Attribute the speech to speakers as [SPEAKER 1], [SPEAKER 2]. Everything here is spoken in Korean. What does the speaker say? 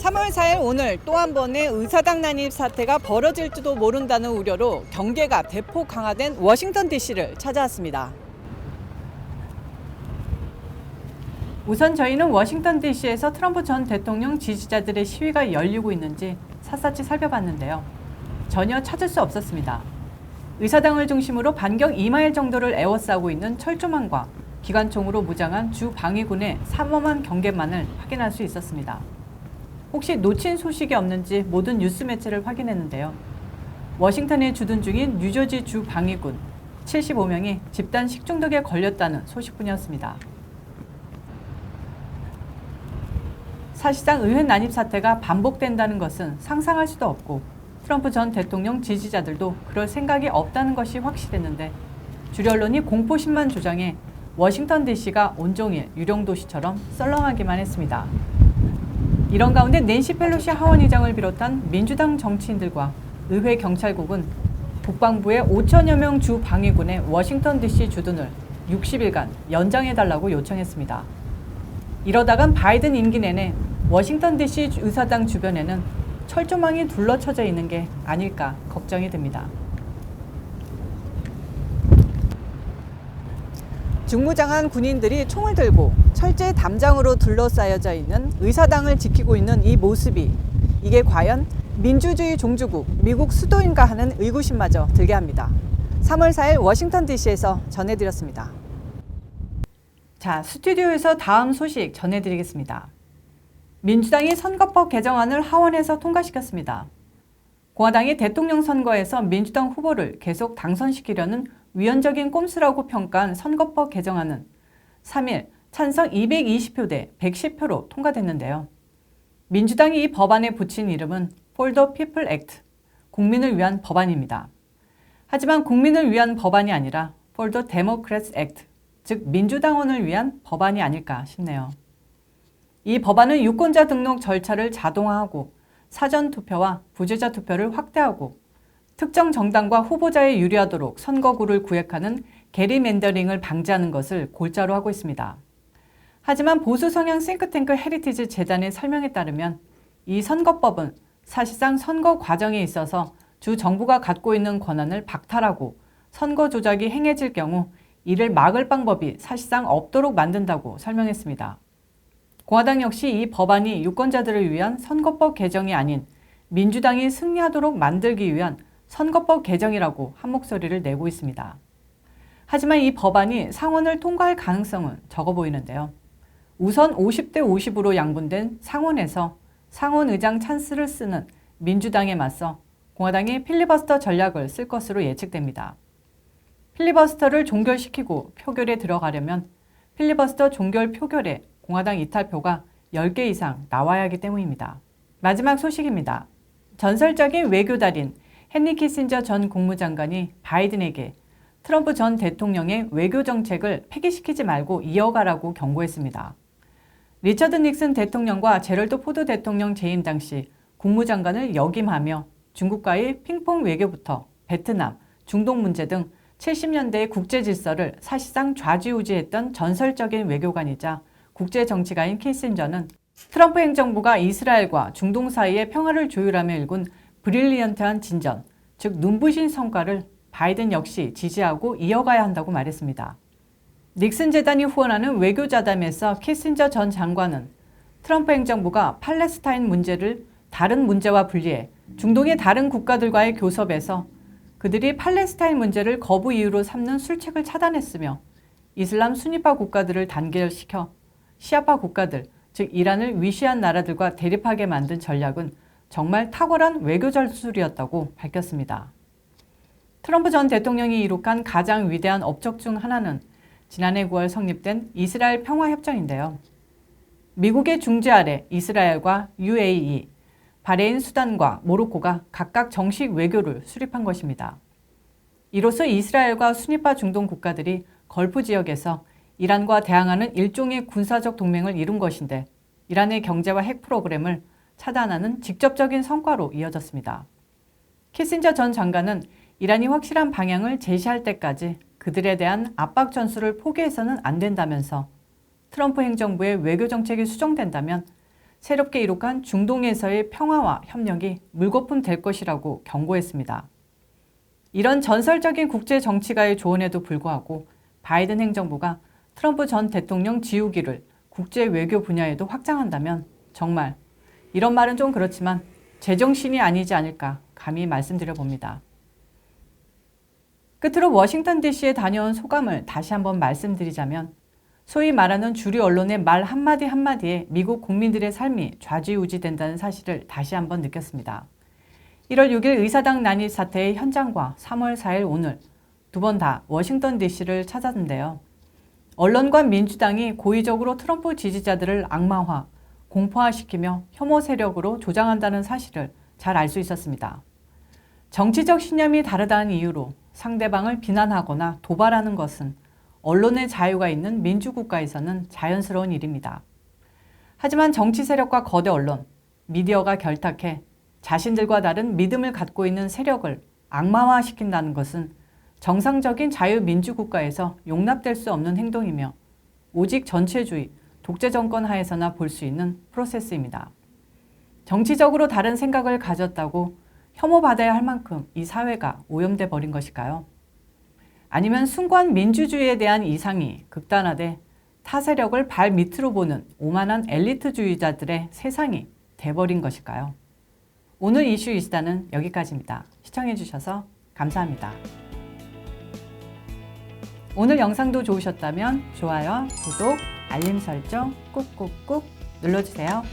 [SPEAKER 1] 3월 4일 오늘 또 한 번의 의사당 난입 사태가 벌어질지도 모른다는 우려로 경계가 대폭 강화된 워싱턴 DC를 찾아왔습니다. 우선 저희는 워싱턴 DC에서 트럼프 전 대통령 지지자들의 시위가 열리고 있는지 샅샅이 살펴봤는데요. 전혀 찾을 수 없었습니다. 의사당을 중심으로 반경 2마일 정도를 에워싸고 있는 철조망과 기관총으로 무장한 주 방위군의 삼엄한 경계만을 확인할 수 있었습니다. 혹시 놓친 소식이 없는지 모든 뉴스 매체를 확인했는데요. 워싱턴에 주둔 중인 뉴저지 주 방위군 75명이 집단 식중독에 걸렸다는 소식뿐이었습니다. 사실상 의회 난입 사태가 반복된다는 것은 상상할 수도 없고 트럼프 전 대통령 지지자들도 그럴 생각이 없다는 것이 확실했는데 주류 언론이 공포심만 조장해 워싱턴 DC가 온종일 유령도시처럼 썰렁하기만 했습니다. 이런 가운데 낸시 펠로시 하원의장을 비롯한 민주당 정치인들과 의회 경찰국은 국방부의 5천여 명 주 방위군의 워싱턴 DC 주둔을 60일간 연장해달라고 요청했습니다. 이러다간 바이든 임기 내내 워싱턴 DC 의사당 주변에는 철조망이 둘러쳐져 있는 게 아닐까 걱정이 듭니다. 중무장한 군인들이 총을 들고 철제 담장으로 둘러싸여져 있는 의사당을 지키고 있는 이 모습이 이게 과연 민주주의 종주국 미국 수도인가 하는 의구심마저 들게 합니다. 3월 4일 워싱턴 DC에서 전해드렸습니다. 자, 스튜디오에서 다음 소식 전해드리겠습니다. 민주당이 선거법 개정안을 하원에서 통과시켰습니다. 공화당이 대통령 선거에서 민주당 후보를 계속 당선시키려는 위헌적인 꼼수라고 평가한 선거법 개정안은 3일 찬성 220표 대 110표로 통과됐는데요. 민주당이 이 법안에 붙인 이름은 For the People Act, 국민을 위한 법안입니다. 하지만 국민을 위한 법안이 아니라 For the Democrats Act, 즉 민주당원을 위한 법안이 아닐까 싶네요. 이 법안은 유권자 등록 절차를 자동화하고 사전투표와 부재자 투표를 확대하고 특정 정당과 후보자에 유리하도록 선거구를 구획하는 게리맨더링을 방지하는 것을 골자로 하고 있습니다. 하지만 보수 성향 싱크탱크 헤리티지 재단의 설명에 따르면 이 선거법은 사실상 선거 과정에 있어서 주 정부가 갖고 있는 권한을 박탈하고 선거 조작이 행해질 경우 이를 막을 방법이 사실상 없도록 만든다고 설명했습니다. 공화당 역시 이 법안이 유권자들을 위한 선거법 개정이 아닌 민주당이 승리하도록 만들기 위한 선거법 개정이라고 한 목소리를 내고 있습니다. 하지만 이 법안이 상원을 통과할 가능성은 적어 보이는데요. 우선 50대 50으로 양분된 상원에서 상원 의장 찬스를 쓰는 민주당에 맞서 공화당이 필리버스터 전략을 쓸 것으로 예측됩니다. 필리버스터를 종결시키고 표결에 들어가려면 필리버스터 종결 표결에 공화당 이탈표가 10개 이상 나와야 하기 때문입니다. 마지막 소식입니다. 전설적인 외교달인 헨리 키신저 전 국무장관이 바이든에게 트럼프 전 대통령의 외교 정책을 폐기시키지 말고 이어가라고 경고했습니다. 리처드 닉슨 대통령과 제럴드 포드 대통령 재임 당시 국무장관을 역임하며 중국과의 핑퐁 외교부터 베트남, 중동 문제 등 70년대의 국제 질서를 사실상 좌지우지했던 전설적인 외교관이자 국제 정치가인 키신저는 트럼프 행정부가 이스라엘과 중동 사이의 평화를 조율하며 일군 브릴리언트한 진전, 즉 눈부신 성과를 바이든 역시 지지하고 이어가야 한다고 말했습니다. 닉슨 재단이 후원하는 외교자담에서 키신저 전 장관은 트럼프 행정부가 팔레스타인 문제를 다른 문제와 분리해 중동의 다른 국가들과의 교섭에서 그들이 팔레스타인 문제를 거부 이유로 삼는 술책을 차단했으며 이슬람 순위파 국가들을 단결시켜 시아파 국가들, 즉 이란을 위시한 나라들과 대립하게 만든 전략은 정말 탁월한 외교 전술이었다고 밝혔습니다. 트럼프 전 대통령이 이룩한 가장 위대한 업적 중 하나는 지난해 9월 성립된 이스라엘 평화협정인데요. 미국의 중재 아래 이스라엘과 UAE, 바레인, 수단과 모로코가 각각 정식 외교를 수립한 것입니다. 이로써 이스라엘과 순위파 중동 국가들이 걸프 지역에서 이란과 대항하는 일종의 군사적 동맹을 이룬 것인데 이란의 경제와 핵 프로그램을 차단하는 직접적인 성과로 이어졌습니다. 키신저 전 장관은 이란이 확실한 방향을 제시할 때까지 그들에 대한 압박 전술을 포기해서는 안 된다면서 트럼프 행정부의 외교 정책이 수정된다면 새롭게 이룩한 중동에서의 평화와 협력이 물거품 될 것이라고 경고했습니다. 이런 전설적인 국제 정치가의 조언에도 불구하고 바이든 행정부가 트럼프 전 대통령 지우기를 국제 외교 분야에도 확장한다면 정말 이런 말은 좀 그렇지만 제정신이 아니지 않을까 감히 말씀드려 봅니다. 끝으로 워싱턴 DC에 다녀온 소감을 다시 한번 말씀드리자면 소위 말하는 주류 언론의 말 한마디 한마디에 미국 국민들의 삶이 좌지우지된다는 사실을 다시 한번 느꼈습니다. 1월 6일 의사당 난입 사태의 현장과 3월 4일 오늘 두 번 다 워싱턴 DC를 찾았는데요. 언론과 민주당이 고의적으로 트럼프 지지자들을 악마화, 공포화시키며 혐오 세력으로 조장한다는 사실을 잘 알 수 있었습니다. 정치적 신념이 다르다는 이유로 상대방을 비난하거나 도발하는 것은 언론의 자유가 있는 민주국가에서는 자연스러운 일입니다. 하지만 정치 세력과 거대 언론, 미디어가 결탁해 자신들과 다른 믿음을 갖고 있는 세력을 악마화시킨다는 것은 정상적인 자유민주국가에서 용납될 수 없는 행동이며 오직 전체주의, 독재정권 하에서나 볼 수 있는 프로세스입니다. 정치적으로 다른 생각을 가졌다고 혐오받아야 할 만큼 이 사회가 오염돼 버린 것일까요? 아니면 숭고한 민주주의에 대한 이상이 극단화돼 타 세력을 발 밑으로 보는 오만한 엘리트주의자들의 세상이 돼버린 것일까요? 오늘 이슈 이슈다는 여기까지입니다. 시청해주셔서 감사합니다. 오늘 영상도 좋으셨다면 좋아요, 구독, 알림 설정 꾹꾹꾹 눌러주세요.